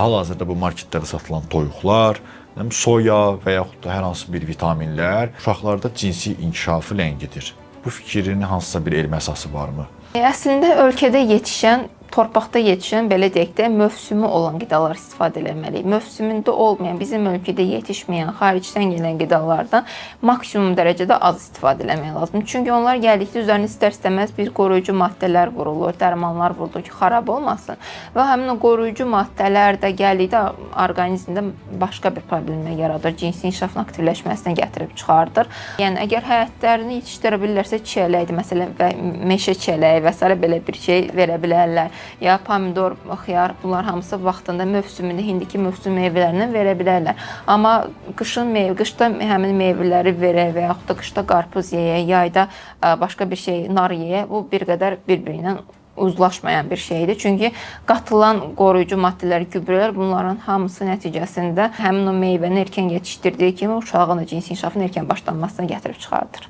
Hal-hazırda bu marketlərdə satılan toyuqlar, soya və yaxud da hər hansı bir vitaminlər uşaqlarda cinsi inkişafı ləngidir. Bu fikrin hansısa bir elmi əsası varmı? Əslində ölkədə yetişən, torpaqda yetişən, belə deyək də, mövsümü olan qidalar istifadə etməliyik. Mövsümündə olmayan, bizim ölkədə yetişməyən, xaricdən gələn qidalardan maksimum dərəcədə az istifadə etmək lazımdır. Çünki onlar gəldikdə üzərinə istər-istəməz bir qoruyucu maddələr vurulur, dərmanlar vurulur ki, xarab olmasın. Və həmin o qoruyucu maddələr də gəldikdə orqanizmdə başqa bir problemə yaradır, cinsi inkişafın aktivləşməsinə gətirib çıxardır. Yəni, əgər həyətlərini yetişdirə bilirlərsə, çiyələkdir, məsələn, və meşə çiyələyi və s. belə bir şey verə bilərlər. Ya pomidor, xiyar, bunlar hamısı vaxtında mövsümündə, indiki mövsüm meyvələrindən verə bilərlər. Amma qışda həmin meyvələri verək və yaxud da qışda qarpız yeyək, yayda başqa bir şey, nar yeyək, bu bir qədər bir-birindən uzlaşmayan bir şeydir. Çünki qatılan qoruyucu maddələr, gübrələr, bunların hamısı nəticəsində həmin o meyvəni erkən yetişdirdiyi kimi uşağın da cinsi inkişafının erkən başlanmasına gətirib çıxardır.